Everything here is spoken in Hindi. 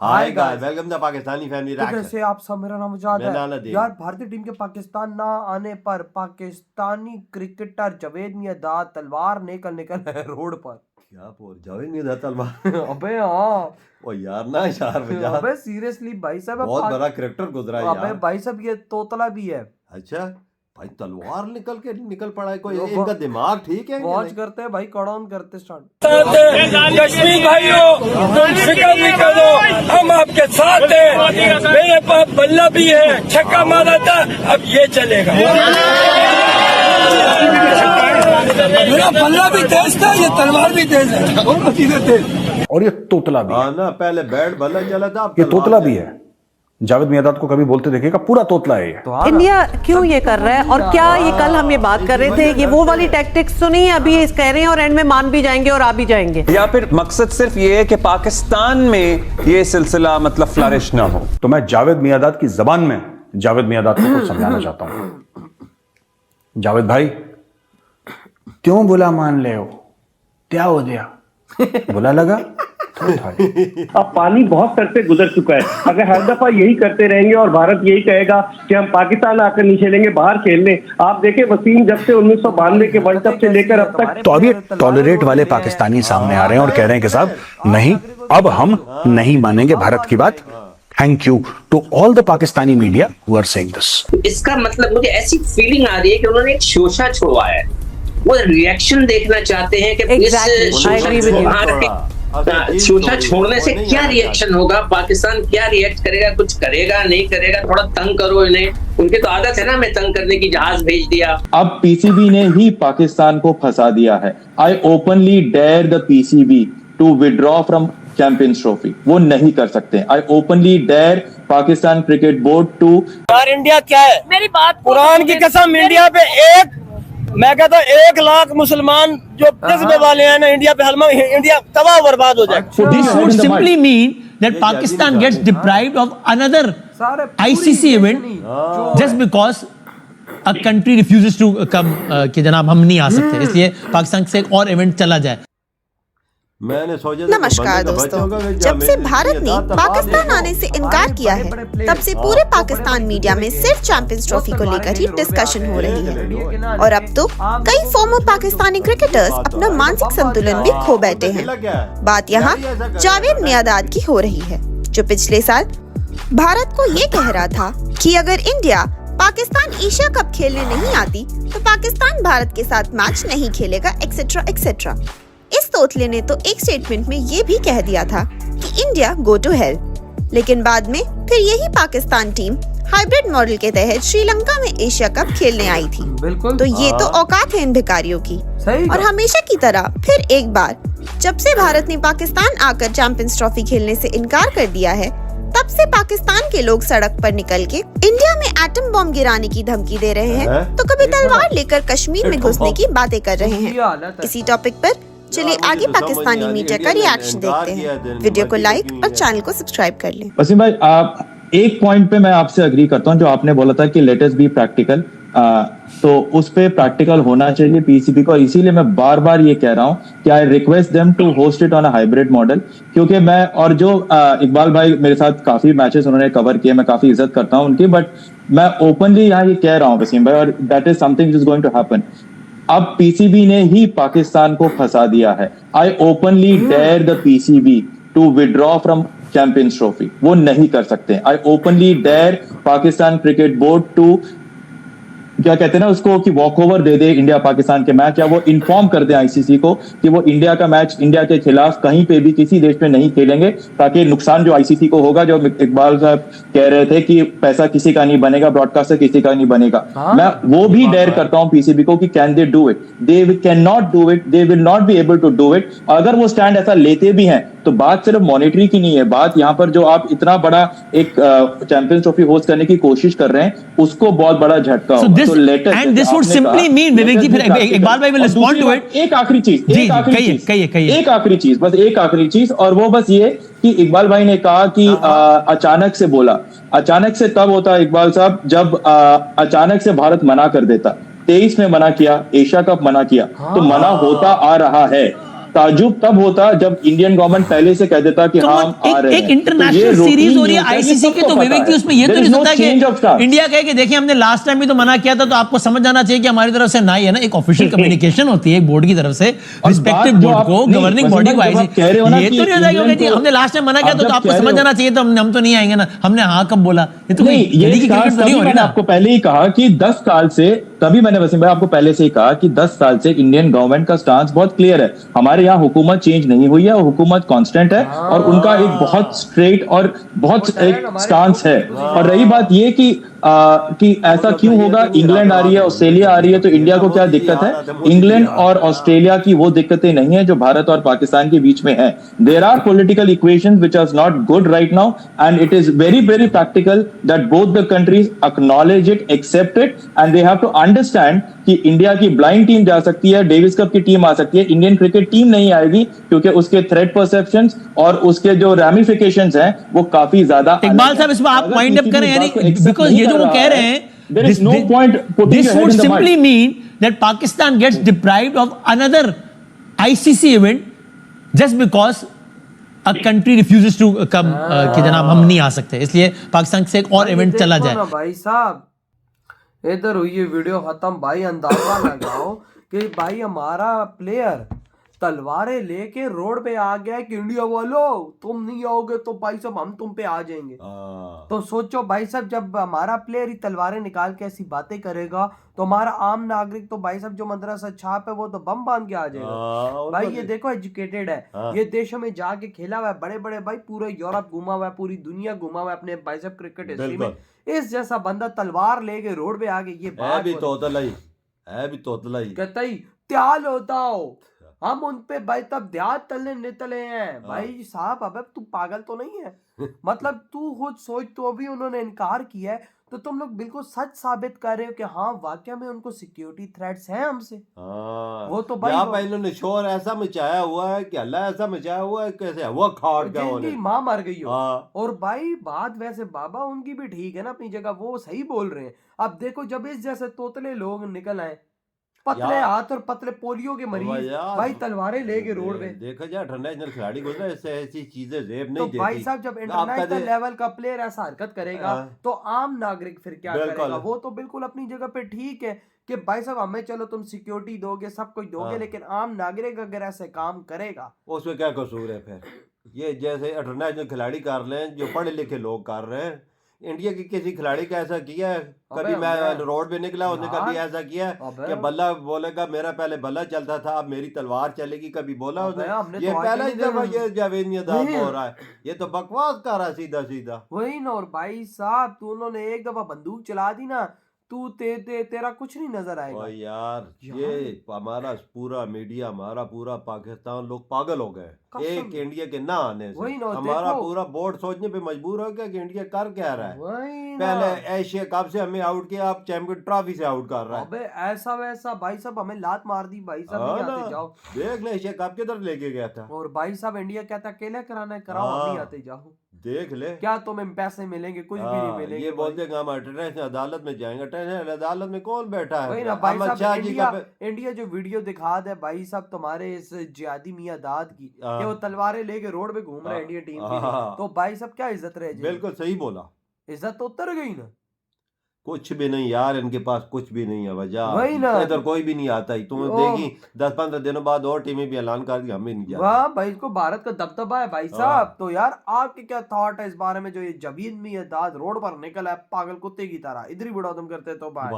Hi guys, welcome to Pakistani family तो रिएक्शन। कैसे आप सब, मेरा नाम उजाद मेरा नाम है। नदीम। यार भारतीय टीम के पाकिस्तान ना आने पर पाकिस्तानी क्रिकेटर जावेद मियांदाद तलवार निकल है रोड पर। क्या बोल जावेद मियांदाद तलवार? अबे हाँ, ओ यार ना यार अबे सीरियसली भाई साहब, बहुत बड़ा क्रिकेटर गुजरा है अबे यार। भाई साहब ये तोतला भी है। अच्छा भाई, तलवार निकल पड़ा है कोई? इनका दिमाग ठीक है? वॉच करते हैं भाई, कड़ाउन करते स्टार्ट। कश्मीर भाइयों, तुम फिक्र नहीं करो, हम आपके साथ हैं। मेरे पास बल्ला भी है, छक्का मारा था, अब ये चलेगा। मेरा बल्ला भी तेज था, ये तलवार भी तेज है, दोनों चीजें तेज। और ये तोतला भी है। हाँ ना, पहले बैट बल्ला चला था, अब ये तलवार तोतला है। भी है। जावेद मियांदाद को कभी बोलते देखिएगा, पूरा तोतला है ये। तो हाँ, इंडिया क्यों ये कर रहा है? और क्या ये कल हम ये बात कर रहे थे, ये वो वाली टैक्टिक्स तो नहीं है अभी इस कह रहे हैं और एंड में मान भी जाएंगे और आ भी जाएंगे? या फिर मकसद सिर्फ ये है कि पाकिस्तान में ये सिलसिला मतलब फ्लरिश ना हो? तो मैं जावेद मियांदाद की जबान में जावेद मियांदाद को कुछ समझाना चाहता हूं। जावेद भाई, क्यों बुला मान ले हो? क्या हो गया? बुला लगा? अब पानी बहुत सर से गुजर चुका है। अगर हर दफा यही करते रहेंगे और भारत यही कहेगा कि हम पाकिस्तान आकर नहीं खेलेंगे, बाहर खेलने, आप देखें वसीम जब से 1992 के वर्ल्ड कप से लेकर अब तक। तो अब ये टॉलरेट वाले पाकिस्तानी सामने आ रहे हैं और कह रहे हैं कि साहब नहीं, अब हम नहीं मानेंगे भारत की बात। Thank you to all the Pakistani media who are saying this. इसका मतलब मुझे ऐसी फीलिंग आ रही है कि उन्होंने एक शोषा छुड़वाया है। वो रिएक्शन देखना चाहते हैं कि इस शोषा छोड़ने से क्या रिएक्शन होगा, पाकिस्तान क्या रिएक्ट करेगा, कुछ करेगा नहीं करेगा, थोड़ा तंग करो इन्हें। उनकी तो आदत है ना, हमें तंग करने की, जहाज भेज दिया। अब पीसीबी ने ही पाकिस्तान को फंसा दिया है। I openly dare the PCB to withdraw from Champions Trophy. वो नहीं कर सकते। I openly dare Pakistan cricket board to. यार इंडिया क्या है, मेरी बात कुरान की कसम, इंडिया पे एक, मैं कहता हूँ 1 लाख मुसलमान जो जज्बे वाले हैं ना, इंडिया पे हलमा, इंडिया तबाह बर्बाद हो जाए। This would simply mean that Pakistan gets deprived of another ICC event just because a country refuses to come कि जनाब हम नहीं आ सकते, इसलिए पाकिस्तान से एक और इवेंट चला जाए। मैंने सोचा नमस्कार दोस्तों, जब से भारत ने पाकिस्तान आने से इनकार किया है, तब से पूरे पाकिस्तान मीडिया में सिर्फ चैंपियंस ट्रॉफी को लेकर ही डिस्कशन हो रही है। और अब तो कई फॉर्मर पाकिस्तानी क्रिकेटर्स अपना मानसिक संतुलन भी खो बैठे हैं। बात यहाँ जावेद मियांदाद की हो रही है, जो पिछले साल भारत को ये कह रहा था कि अगर इंडिया पाकिस्तान एशिया कप खेलने नहीं आती तो पाकिस्तान भारत के साथ मैच नहीं खेलेगा, एक्सेट्रा एक्सेट्रा। इस तोतले ने तो एक स्टेटमेंट में ये भी कह दिया था कि इंडिया गो टू हेल। लेकिन बाद में फिर यही पाकिस्तान टीम हाइब्रिड मॉडल के तहत श्रीलंका में एशिया कप खेलने आई थी। बिल्कुल। तो ये तो औकात है इन भिखारियों की। और हमेशा की तरह फिर एक बार जब से भारत ने पाकिस्तान आकर चैंपियंस ट्रॉफी खेलने से इनकार कर दिया है, तब से पाकिस्तान के लोग सड़क पर निकल के इंडिया में एटम बॉम्ब गिराने की धमकी दे रहे हैं, तो कभी तलवार लेकर कश्मीर में घुसने की बातें कर रहे हैं। इसी टॉपिक पर चलिए आगे पाकिस्तानी मीडिया का रिएक्शन देखते हैं। वीडियो को लाइक और चैनल को सब्सक्राइब कर लें। वसीम भाई, आप एक पॉइंट पे मैं आपसे अग्री करता हूं, जो आपने बोला था कि लेट अस बी प्रैक्टिकल। तो उस पे प्रैक्टिकल होना चाहिए पीसीबी को। इसीलिए मैं बार बार ये कह रहा हूं कि I request them to host it on a hybrid model. क्योंकि मैं और जो इकबाल भाई मेरे साथ काफी मैचेस उन्होंने कवर किए, मैं काफी इज्जत करता हूं उनकी, बट मैं ओपनली यहाँ ये कह रहा हूँ वसीम भाई, और that is something is going to happen. अब पीसीबी ने ही पाकिस्तान को फंसा दिया है। I openly dare the PCB to withdraw from Champions Trophy. वो नहीं कर सकते। I openly dare Pakistan cricket board to, क्या कहते हैं ना उसको, कि वॉक ओवर दे दे इंडिया पाकिस्तान के मैच, या वो इन्फॉर्म कर दे आईसीसी को कि वो इंडिया का मैच इंडिया के खिलाफ कहीं पे भी किसी देश में नहीं खेलेंगे, ताकि नुकसान जो आईसीसी को होगा, जो इकबाल साहब कह रहे थे कि पैसा किसी का नहीं बनेगा, ब्रॉडकास्टर किसी का नहीं बनेगा। मैं वो भी डेयर करता हूं पीसीबी को कि can they do it? They can not do it, they will not be able to do it. अगर वो स्टैंड ऐसा लेते भी हैं तो बात सिर्फ मॉनिटरी की नहीं है, बात यहाँ पर जो आप इतना बड़ा एक चैंपियंस ट्रॉफी होस्ट करने की कोशिश कर रहे हैं, उसको बहुत बड़ा झटका होगा। तो latest, and this would simply mean, Vivek ji फिर इकबाल भाई विल रिस्पोंड टू इट। एक आखिरी चीज, एक आखिरी चीज, बस एक आखिरी चीज, और वो बस ये कि इकबाल भाई ने कहा कि अचानक से बोला। अचानक से तब होता है इकबाल साहब जब अचानक से भारत मना कर देता। 23 में मना किया, एशिया कप मना किया, तो मना होता आ रहा है। ताजुब तब होता जब इंडियन गवर्नमेंट पहले से कह देता कि तो हाँ हम आ रहे हैं। एक इंटरनेशनल सीरीज हो रही है आईसीसी की, तो विवेक जी उसमें ये तो नहीं होता कि इंडिया कहे कि देखिए हमने लास्ट टाइम भी तो मना किया था, तो आपको समझ जाना चाहिए कि हमारी तरफ से ना ही है ना, एक ऑफिशियल कम्युनिकेशन होती है एक बोर्ड की तरफ से रिस्पेक्टिव बोर्ड को, गवर्निंग बॉडी को। ये तो नहीं होता कि हमने लास्ट टाइम मना किया तो आपको समझ जाना चाहिए, तो हम तो नहीं आएंगे ना, हमने हाँ कब बोला। ये तो मैंने आपको पहले ही कहा कि 10 साल से, तभी मैंने वसीम भाई आपको पहले से ही कहा कि 10 साल से इंडियन गवर्नमेंट का स्टांस बहुत क्लियर है। हमारे यहाँ हुकूमत चेंज नहीं हुई है और हुकूमत कांस्टेंट है और उनका एक बहुत स्ट्रेट और बहुत एक स्टांस है। और रही बात ये कि ऐसा क्यों होगा, इंग्लैंड आ रही है, ऑस्ट्रेलिया आ रही है, तो इंडिया को क्या दिक्कत है? इंग्लैंड और ऑस्ट्रेलिया की वो दिक्कतें नहीं है जो भारत और पाकिस्तान के बीच में है। There are political equations which are not good right now and it is very very practical that both the countries acknowledge it, accept it and they have to understand कि इंडिया की ब्लाइंड टीम जा सकती है, डेविस कप की टीम आ सकती है, इंडियन क्रिकेट टीम नहीं आएगी क्योंकि उसके थ्रेट परसेप्शंस और उसके जो रैमिफिकेशंस हैं वो काफी ज्यादा। इकबाल साहब इसमें आप वाइंड अप करें, यानी बिकॉज़ ये जो वो कह रहे हैं, there is no point putting this your head would in the simply mud. mean that Pakistan gets deprived of another ICC event just because a country refuses to come कि जनाब हम नहीं आ सकते, इसलिए पाकिस्तान से एक और इवेंट चला जाए। भाई साहब इधर हुई ये वीडियो खत्म, भाई अंदाजा लगाओ कि भाई हमारा प्लेयर तलवारें लेके रोड पे आ गया है कि इंडिया वालों तुम नहीं आओगे तो भाई साहब हम तुम पे आ जाएंगे। तो सोचो भाई साहब, जब हमारा प्लेयर ही तलवारें निकाल के ऐसी बातें करेगा तो हमारा आम नागरिक तो भाई साहब जो मदरसा छाप है वो तो बम बांध के आ जाएगा। भाई ये देखो एजुकेटेड है, ये देशों में जाके खेला हुआ है, बड़े बड़े भाई पूरे यूरोप घुमा हुआ है, पूरी दुनिया घुमा हुआ है अपने भाई साहब क्रिकेट हिस्ट्री में। इस जैसा बंदा तलवार लेके रोड पे आ गए, ये बात भी तोतला ही कहता ही त्याल होता हो, हम उन पे भाई तब ध्यान तलने नितले हैं। भाई साहब अब तू पागल तो नहीं है? मतलब तू खुद सोच, तो अभी उन्होंने इनकार किया है तो तुम लोग बिल्कुल सच साबित कर रहे हो कि हाँ वाकई में उनको सिक्योरिटी थ्रेट्स हैं हमसे। वो तो भाई इन्होंने शोर ऐसा मचाया हुआ है कि अल्लाह ऐसा मचाया हुआ है, कैसे वो खाड़ गया, जिनकी माँ मर गई हो। और भाई बात वैसे बाबा उनकी भी ठीक है ना अपनी जगह, वो सही बोल रहे हैं। अब देखो जब इस जैसे तोतले लोग निकल आए, पतले हाथ और पतले पोलियो के मरीज भाई तलवारें लेके रोड पे, देखा जाए इंटरनेशनल खिलाड़ी को ऐसी चीजें जेब नहीं देती। तो भाई साहब जब इंटरनेशनल लेवल का प्लेयर ऐसा हरकत करेगा तो आम नागरिक फिर क्या करेगा? वो तो बिल्कुल अपनी जगह पे ठीक है कि भाई साहब हमें चलो तुम सिक्योरिटी दोगे, सब कुछ दोगे, लेकिन आम नागरिक अगर ऐसे काम करेगा उसमें क्या कसूर है? फिर ये जैसे इंटरनेशनल खिलाड़ी कर रहे हैं, जो पढ़े लिखे लोग कर रहे हैं, इंडिया की किसी खिलाड़ी का ऐसा किया है? कभी मैं रोड पे निकला उसने कभी ऐसा किया है कि बल्ला बोलेगा मेरा पहले बल्ला चलता था अब मेरी तलवार चलेगी? कभी बोला उसने? ये पहला ही दफा ये जावेद मियांदाद हो रहा है, ये तो बकवास कर रहा है सीधा सीधा। वही ना। और भाई साहब तू उन्होंने एक दफा बंदूक चला दी ना, तू तेरा कुछ नहीं नजर आएगा। यार ये हमारा पूरा मीडिया, हमारा पूरा पाकिस्तान लोग पागल हो गए एक इंडिया के ना आने से। हमारा पूरा बोर्ड सोचने पे मजबूर हो गया कि इंडिया कर क्या रहा है। पहले एशिया कप से हमें आउट किया, अब चैंपियन ट्रॉफी से आउट कर रहा है। अबे ऐसा वैसा भाई साहब हमें लात मार दी भाई साहब, नहीं आते जाओ। देख ले एशिया कप की तरफ लेके गया था और भाई साहब इंडिया कहता अकेले कराना है, कराओ, हम नहीं आते जाओ। देख ले क्या तुम्हें पैसे मिलेंगे? कुछ भी नहीं मिलेंगे। ये बोलते हैं हम इंटरनेशनल अदालत में जाएंगे, इंटरनेशनल अदालत में कौन बैठा है? वही ना भाई साहब, इंडिया जो वीडियो दिखा दे भाई साहब तुम्हारे इस जिहादी मियांदाद की कि वो तलवारें लेके रोड पे घूम रहे हैं इंडिया टीम की, तो भाई साहब क्या इज्जत रह जाएगी? बिल्कुल सही बोला, इज्जत तो उतर गई ना। कुछ भी नहीं यार, इनके पास कुछ भी नहीं है वजह, इधर कोई भी नहीं आता ही। तुम देखी 10-15 दिनों बाद और टीमें भी ऐलान कर दी हमें नहीं जाती। वाह भाई, इसको भारत का दबदबा है भाई साहब। तो यार आपके क्या थॉट है इस बारे में, जो ये जावेद मियांदाद रोड पर निकला है पागल कुत्ते की तरह? इधर ही वीडियो खत्म करते तो बाय।